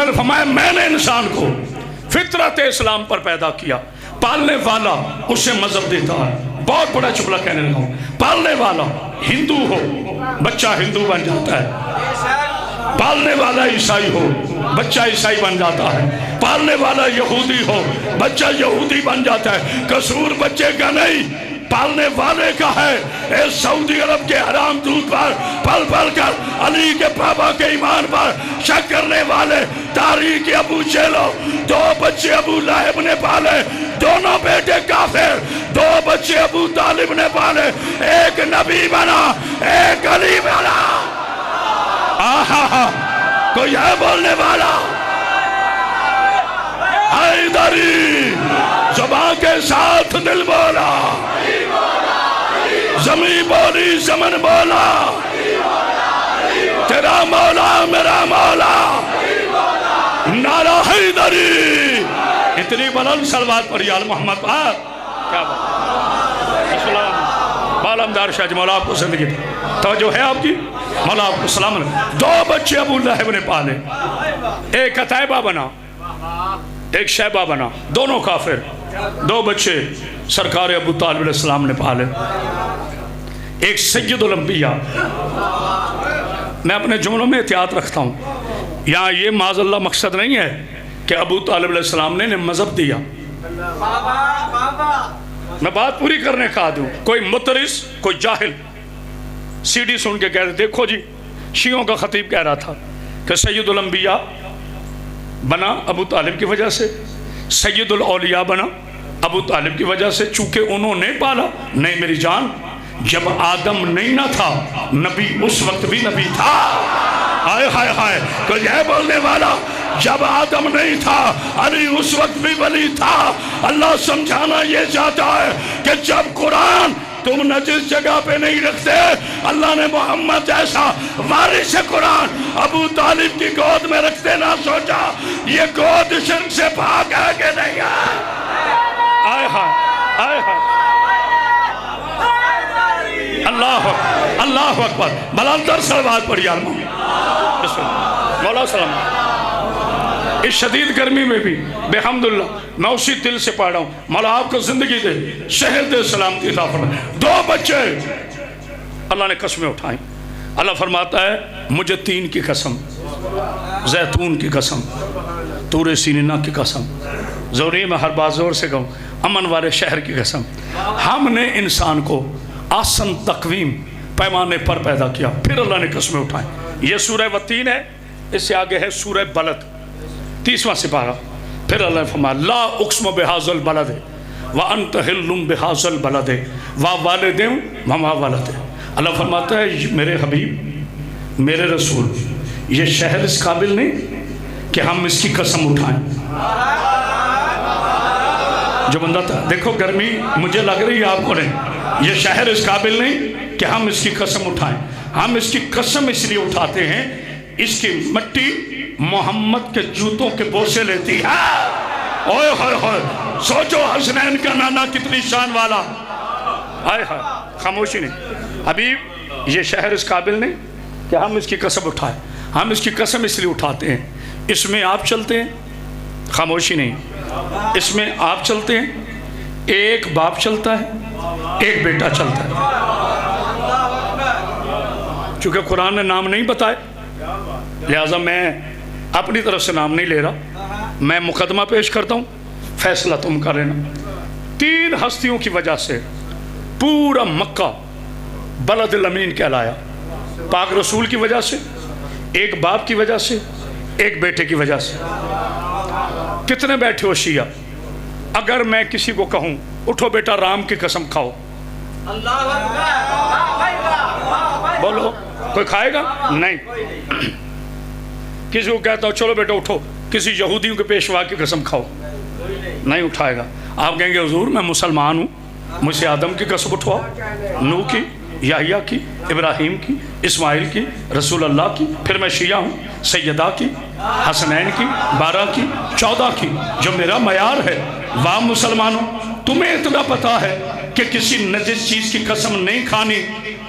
اللہ نے فرمایا میں نے انسان کو فطرت اسلام پر پیدا کیا، پالنے والا اسے مذہب دیتا ہے۔ بہت بڑا جملہ کہنے لگا ہوں، پالنے والا ہندو ہو بچہ ہندو بن جاتا ہے، پالنے والا عیسائی ہو بچہ عیسائی بن جاتا ہے، پالنے والا یہودی ہو بچہ یہودی بن جاتا ہے۔ قصور بچے کا نہیں، پالنے والے کا ہے۔ اے سعودی عرب کے حرام دودھ پر پل پل کر علی کے بابا کے ایمان پر شک کرنے والے تاریخ ابو جہلو، دو بچے ابو لہب نے پالے، دونوں بیٹے کافر، دو بچے ابو طالب نے پالے، ایک نبی بنا ایک علی بنا۔ آہا کوئی ہے بولنے والا؟ حیدری زبان کے ساتھ دل بولا، زمین بولی زمن بولا، تیرا مولا میرا مولا، نعرہ حیدری۔ اتنی بلند صلوات پڑھی آل محمد پر، کیا بات؟ اسلام بالمدار شاہ جی، مولا آپ کو زندگی دے، توجہ ہے آپ کی، مولا آپ کو سلام علیکم۔ دو بچے ابو لہب نے پالے، ایک عتیبہ بنا ایک شیبہ بنا، دونوں کافر، دو بچے سرکار ابو طالب علیہ السلام نے پالے، ایک سید الانبیاء۔ میں اپنے جملوں میں احتیاط رکھتا ہوں، یہاں یہ معاذ اللہ مقصد نہیں ہے کہ ابو طالب علیہ السلام نے مذہب دیا، میں بات پوری کرنے کا دوں۔ کوئی مترس کوئی جاہل سی ڈی سن کے کہہ رہے دیکھو جی شیعوں کا خطیب کہہ رہا تھا کہ سید الانبیاء بنا ابو طالب کی وجہ سے، سید الاولیاء بنا ابو طالب کی وجہ سے، چونکہ انہوں نے پالا۔ نہیں میری جان، جب آدم نہیں نہ تھا نبی اس وقت بھی نبی تھا۔ ہائے ہائے ہائے، کوئی ہے بولنے والا؟ جب آدم نہیں تھا علی اس وقت بھی ولی تھا۔ اللہ سمجھانا یہ چاہتا ہے کہ جب قرآن تم نہ جس جگہ پہ نہیں رکھتے، اللہ نے محمد جیسا وارث قرآن ابو طالب کی گود میں رکھتے، نہ سوچا یہ گود شرک سے پاک ہے کہ نہیں ہے۔ آئے ہائے آئے ہائے، اللہ اکبر، بلندر صلوات پڑھی آل محمد۔ مولا سلام۔ اس شدید گرمی میں بھی بحمداللہ میں اسی دل سے پڑھ رہا ہوں، مولا آپ کو زندگی دے، شہر دے، سلامتی عطا فرمائے۔ دو بچے اللہ نے قسمیں اٹھائیں۔ اللہ فرماتا ہے مجھے تین کی قسم، زیتون کی قسم، طور سینینا کی قسم، زوری میں ہر بات زور سے کہوں، امن والے شہر کی قسم، ہم نے انسان کو آسن تقویم پیمانے پر پیدا کیا۔ پھر اللہ نے قسمیں اٹھائیں۔ یہ سورہ وتین ہے، اس سے آگے ہے سورہ بلد 30واں سپارہ۔ پھر اللہ نے فرمایا لا اقسم بہذا البلد وانت حل بہذا البلد ووالد وما ولد۔ اللہ فرماتا ہے میرے حبیب میرے رسول، یہ شہر اس قابل نہیں کہ ہم اس کی قسم اٹھائیں۔ جو بندہ تھا دیکھو گرمی مجھے لگ رہی ہے آپ کو نہیں، یہ شہر اس قابل نہیں کہ ہم اس کی قسم اٹھائیں۔ ہم اس کی قسم اس لیے اٹھاتے ہیں، اس کی مٹی محمد کے جوتوں کے بوسے لیتی ہے۔ اوئے ہوئے ہوئے، سوچو حسنین کا نانا کتنی شان والا۔ آئے ہائے، خاموشی نہیں۔ حبیب یہ شہر اس قابل نہیں کہ ہم اس کی قسم اٹھائیں۔ ہم اس کی قسم اس لیے اٹھاتے ہیں، اس میں آپ چلتے ہیں، خاموشی نہیں، اس میں آپ چلتے ہیں، ایک باپ چلتا ہے ایک بیٹا چلتا ہے۔ چونکہ قرآن نے نام نہیں بتائے لہٰذا میں اپنی طرف سے نام نہیں لے رہا، میں مقدمہ پیش کرتا ہوں، فیصلہ تم کر لینا۔ تین ہستیوں کی وجہ سے پورا مکہ بلد الامین کہلایا، پاک رسول کی وجہ سے، ایک باپ کی وجہ سے، ایک بیٹے کی وجہ سے۔ کتنے بیٹھے ہو شیعہ؟ اگر میں کسی کو کہوں اٹھو بیٹا رام کی قسم کھاؤ، بولو کوئی کھائے گا؟ نہیں۔ کسی کو کہتا ہو چلو بیٹا اٹھو کسی یہودیوں کے پیشوا کی قسم کھاؤ، نہیں اٹھائے گا۔ آپ کہیں گے حضور میں مسلمان ہوں، مجھ سے آدم کی قسم اٹھواؤ، نوح کی، یحییٰ کی، ابراہیم کی، اسماعیل کی، رسول اللہ کی، پھر میں شیعہ ہوں سیدہ کی، حسنین کی، 12 کی، 14 کی، جو میرا معیار ہے۔ واہ مسلمانوں، تمہیں اتنا پتا ہے کہ کسی نجس چیز کی قسم نہیں کھانی،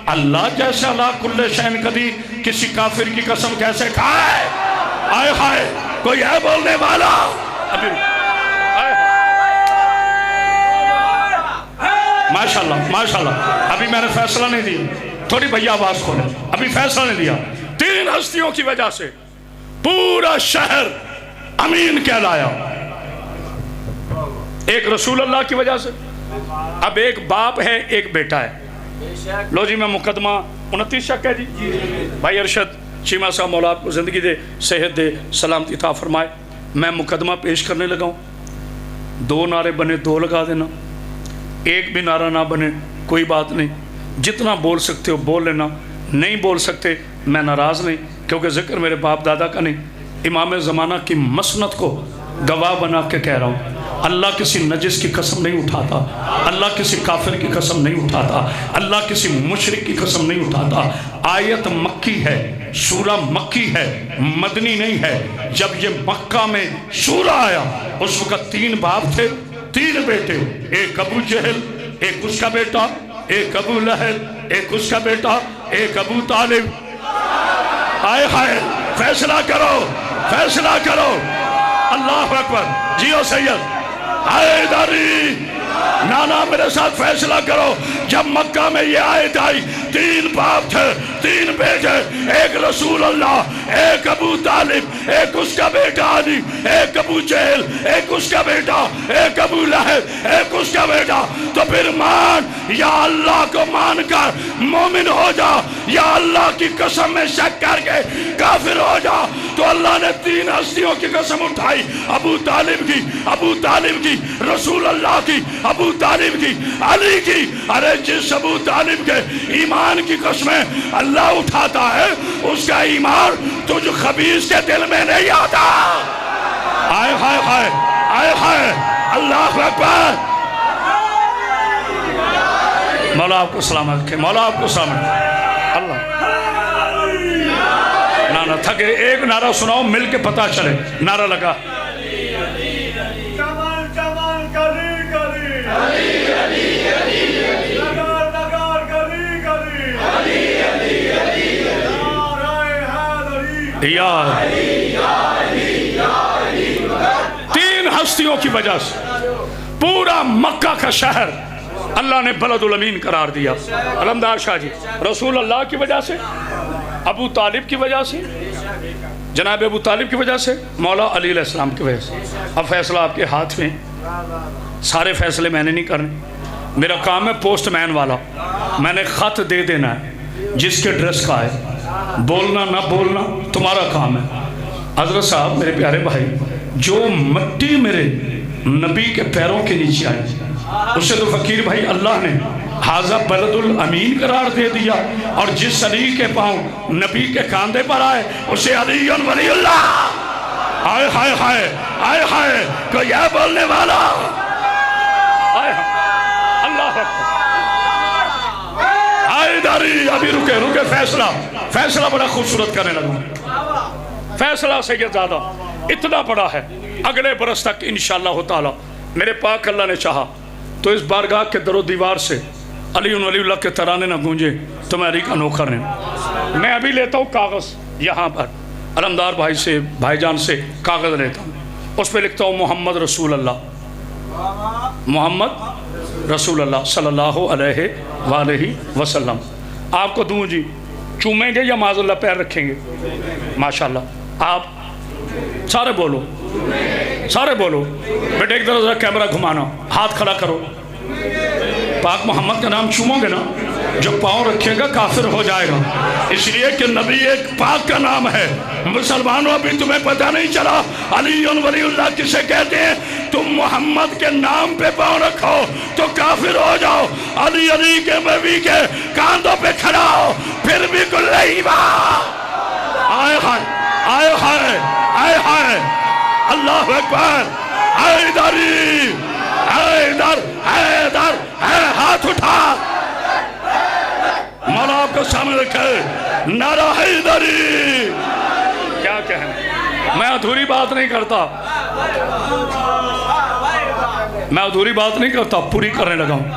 اللہ جیسا لا کل شین قدیر کسی کافر کی قسم کیسے کھائے؟ آئے ہائے، کوئی ہے بولنے والا؟ ابھی ماشاءاللہ ماشاءاللہ ابھی میں نے فیصلہ نہیں دیا، تھوڑی بھیا آواز کھولے، ابھی فیصلہ نہیں دیا۔ 3 ہستیوں کی وجہ سے پورا شہر امین کہلایا۔ ایک رسول اللہ کی وجہ سے، اب ایک باپ ہے ایک بیٹا ہے۔ لو جی میں مقدمہ 29 شک ہے جی بھائی ارشد چیمہ صاحب مولا آپ کو زندگی دے، صحت دے، سلامتی عطا فرمائے، میں مقدمہ پیش کرنے لگا ہوں۔ 2 نعرے بنے 2 لگا دینا، ایک بھی نعرہ نہ بنے کوئی بات نہیں، جتنا بول سکتے ہو بول لینا، نہیں بول سکتے میں ناراض نہیں، کیونکہ ذکر میرے باپ دادا کا نہیں، امام زمانہ کی مسند کو گواہ بنا کے کہہ رہا ہوں۔ اللہ کسی نجس کی قسم نہیں اٹھاتا، اللہ کسی کافر کی قسم نہیں اٹھاتا، اللہ کسی مشرک کی قسم نہیں اٹھاتا۔ آیت مکی ہے، سورہ مکی ہے، مدنی نہیں ہے۔ جب یہ مکہ میں سورہ آیا اس وقت 3 باپ تھے 3 بیٹے، ایک ابو جہل، ایک اس کا بیٹا، ایک ابو لہب، ایک اس کا بیٹا، ایک ابو طالب۔ آئے ہائے فیصلہ کرو، فیصلہ کرو، اللہ اکبر، جیو سید آئے داری نانا میرے ساتھ فیصلہ کرو۔ جب مکہ میں یہ آیت آئی 3 باپ تھے 3 بیٹے، ایک رسول اللہ، ایک ابو طالب، ایک اس کا بیٹا علی، ایک ابو جہل، ایک اس کا بیٹا، ایک ابو لہب، ایک اس کا بیٹا۔ تو پھر مان یا اللہ کو مان کر مومن ہو جا یا اللہ کی قسم میں شک کر کے کافر ہو جا۔ تو اللہ نے 3 ہستیوں کی قسم اٹھائی، ابو طالب کی، ابو طالب کی، رسول اللہ کی، ابو طالب کی، علی کی۔ ارے جس ابو طالب کے ایمان کی قسمیں اللہ اٹھاتا ہے اس کا ایمان تجھ خبیث کے دل میں نہیں آتا۔ آئے ہائے ہائے آئے ہائے، اللہ اکبر۔ مولا آپ کو سلامت رکھے، مولا آپ کو سلامت رکھے۔ اللہ نہ تھکے، ایک نعرہ سناؤ مل کے پتہ چلے۔ نعرہ لگا یار 3 ہستیوں کی وجہ سے پورا مکہ کا شہر اللہ نے بلد الامین قرار دیا۔ علمدار شاہ جی، رسول اللہ کی وجہ سے، ابو طالب کی وجہ سے، جناب ابو طالب کی وجہ سے، مولا علی علیہ السلام کی وجہ سے۔ اب فیصلہ آپ کے ہاتھ میں، سارے فیصلے میں نے نہیں کرنے، میرا کام ہے پوسٹ مین والا، میں نے خط دے دینا ہے جس کے ڈریس کا ہے، بولنا نہ بولنا تمہارا کام ہے۔ حضرت صاحب میرے پیارے بھائی، جو مٹی میرے نبی کے پیروں کے نیچے آئی اسے تو فقیر بھائی اللہ نے حاضہ بلد الامین قرار دے دیا، اور جس علی کے پاؤں نبی کے کاندھے پر آئے اسے علی ولی اللہ۔ آئے ہائے ہائے آئے ہائے، کوئی ہے بولنے والا؟ آئے اللہ آئے داری۔ ابھی رکے رکے، فیصلہ بڑا خوبصورت کرنے لگا۔ فیصلہ سیدزادہ اتنا بڑا ہے، اگلے برس تک انشاءاللہ تعالی میرے پاک اللہ نے چاہا تو اس بارگاہ کے در و دیوار سے علی ولی اللہ کے ترانے نہ گونجے تو میں علی کا نوکر نہیں۔ میں ابھی لیتا ہوں کاغذ یہاں پر، علمدار بھائی سے، بھائی جان سے کاغذ لیتا ہوں، اس پہ لکھتا ہوں محمد رسول اللہ، محمد رسول اللہ صلی اللہ علیہ وآلہ وسلم۔ آپ کو دوں جی، چومیں گے یا معاذ اللہ پیر رکھیں گے؟ ماشاءاللہ آپ سارے بولو، سارے بولو۔ بیٹے ایک طرح ذرا کیمرہ گھمانا، ہاتھ کھڑا کرو۔ پاک محمد کا نام چومو گے نا، جو پاؤں رکھے گا کافر ہو جائے گا، اس لیے کہ نبی ایک پاک کا نام ہے۔ مسلمانوں ابھی تمہیں پتہ نہیں چلا علی ولی اللہ کسے کہتے ہیں؟ تم محمد کے نام پہ پاؤں رکھو تو کافر ہو جاؤ، علی علی کے نبی کے کاندھوں پہ کھڑا ہو پھر بھی گلہی بات۔ آئے ہائے آئے ہائے آئے ہائے، اللہ اکبر۔ حیدری حیدر حیدر، ہاتھ اٹھا، مولا آپ کو سامنے رکھے، نعرہ حیدری۔ کیا کہنا، میں ادھوری بات نہیں کرتا، میں ادھوری بات نہیں کرتا، پوری کرنے لگا ہوں۔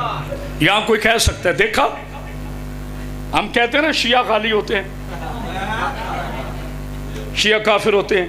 یہاں کوئی کہہ سکتا ہے دیکھا، ہم کہتے ہیں نا شیعہ خالی ہوتے ہیں، شیعہ کافر ہوتے ہیں،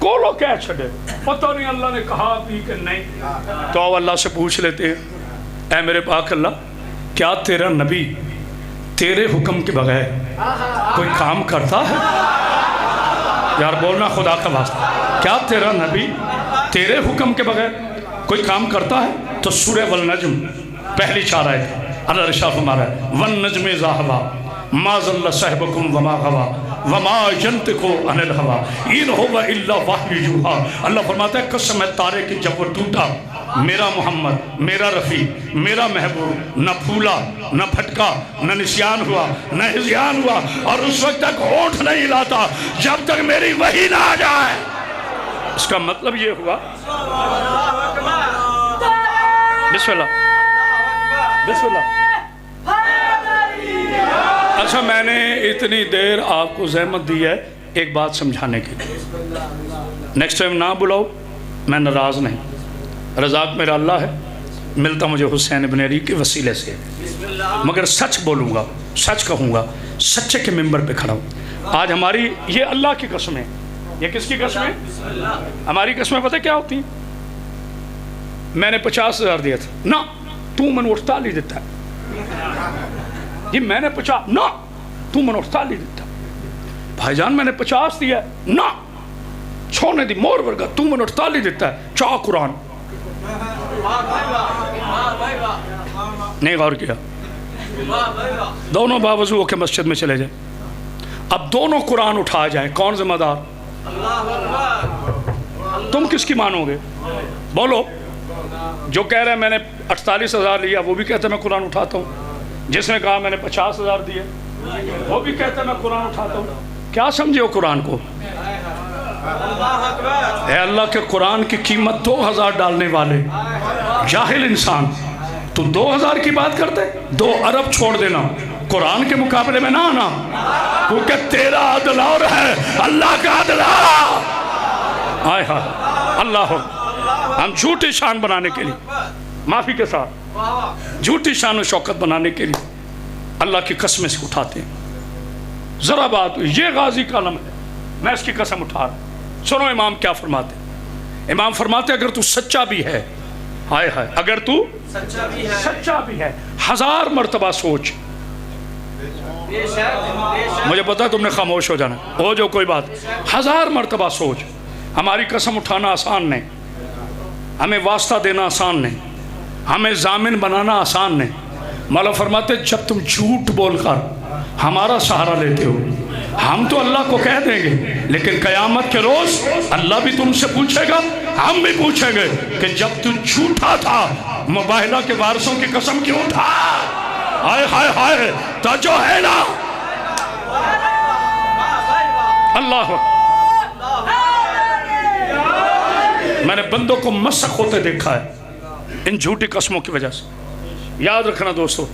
کولو کہہ چھڑے پتہ نہیں اللہ نے کہا بھی کہ نہیں. تو اللہ سے پوچھ لیتے ہیں اے میرے پاک اللہ کیا تیرا نبی تیرے حکم کے بغیر کوئی کام کرتا ہے؟ یار بولنا خدا کا واسطہ, کیا تیرا نبی تیرے حکم کے بغیر کوئی کام کرتا ہے؟ تو سورہ والنجم پہلی 4 آیت اللہ ارشاد فرما رہا ہے والنجم اذا ہوا ما ضل صاحبکم وما غوا وما ينطق عن الهوى ان هو الا وحی یوحی. اللہ فرماتا ہے قسم ہے تارے کی جب وہ ٹوٹا میرا محمد میرا رفیق میرا محبوب نہ پھولا نہ پھٹکا نہ نسیان ہوا نہ ہذیان ہوا, اور اس وقت تک ہونٹ نہیں ہلاتا جب تک میری وحی نہ آ جائے. اس کا مطلب یہ ہوا بسم اللہ بسم اللہ. اچھا میں نے اتنی دیر آپ کو زحمت دی ہے ایک بات سمجھانے کے لیے. نیکسٹ ٹائم نہ بلاؤ, میں ناراض نہیں. رزاق میرا اللہ ہے, ملتا مجھے حسین ابن علی کے وسیلے سے, مگر سچ بولوں گا سچ کہوں گا, سچے کے ممبر پہ کھڑا ہوں. آج ہماری یہ اللہ کی قسمیں, یہ کس کی قسمیں؟ ہماری قسمیں پتہ کیا ہوتی ہیں؟ میں نے 50,000 دیا تھا, نہ تو میں نے 48 دیتا ہے. یہ میں نے 50, نہ تو میں نے 48 دیتا. بھائی جان میں نے 50 دیا ہے, نہ چھونے دی مور ورگا تو میں نے 48 دیتا ہے. چاہ قرآن نہیں غور کیا. دونوں باوضو ہو کے مسجد میں چلے جائیں, اب دونوں قرآن اٹھا جائیں, کون ذمہ دار؟ تم کس کی مانو گے؟ بولو. جو کہہ رہے ہیں میں نے 48,000 لیا وہ بھی کہتے ہیں میں قرآن اٹھاتا ہوں, جس نے کہا میں نے 50,000 دیے وہ بھی کہتا ہے میں قرآن اٹھاتا ہوں. کیا سمجھے ہو قرآن کو؟ اے اللہ کے قرآن کی قیمت 2,000 ڈالنے والے جاہل انسان, تو 2,000 کی بات کرتے, 2 ارب چھوڑ دینا, قرآن کے مقابلے میں نہ آنا, کیونکہ تیرا عدل اور ہے اللہ کا عدل. آئے ہاں اللہ ہو. ہم جھوٹی شان بنانے کے لیے, معافی کے ساتھ جھوٹی شان و شوکت بنانے کے لیے اللہ کی قسمیں سے اٹھاتے ہیں. ذرا بات ہوئی, یہ غازی کا علم ہے, میں اس کی قسم اٹھا رہا ہوں. سنو امام کیا فرماتے ہیں. امام فرماتے ہیں اگر تو سچا بھی ہے, ہائے ہائے, اگر تو سچا بھی ہے 1000 مرتبہ سوچ. مجھے پتا ہے تم نے خاموش ہو جانا, ہو جو کوئی بات, 1000 مرتبہ سوچ. ہماری قسم اٹھانا آسان نہیں, ہمیں واسطہ دینا آسان نہیں, ہمیں ضامن بنانا آسان نہیں. مولا فرماتے جب تم جھوٹ بول کر ہمارا سہارا لیتے ہو, ہم تو اللہ کو کہہ دیں گے, لیکن قیامت کے روز اللہ بھی تم سے پوچھے گا, ہم بھی پوچھیں گے کہ جب تو جھوٹا تھا مباہلہ کے وارثوں کی قسم کیوں تھا. ہائے ہائے ہائے, توجہ ہے نا. اللہ میں نے بندوں کو مسخ ہوتے دیکھا ہے ان جھوٹی قسموں کی وجہ سے. یاد رکھنا دوستو,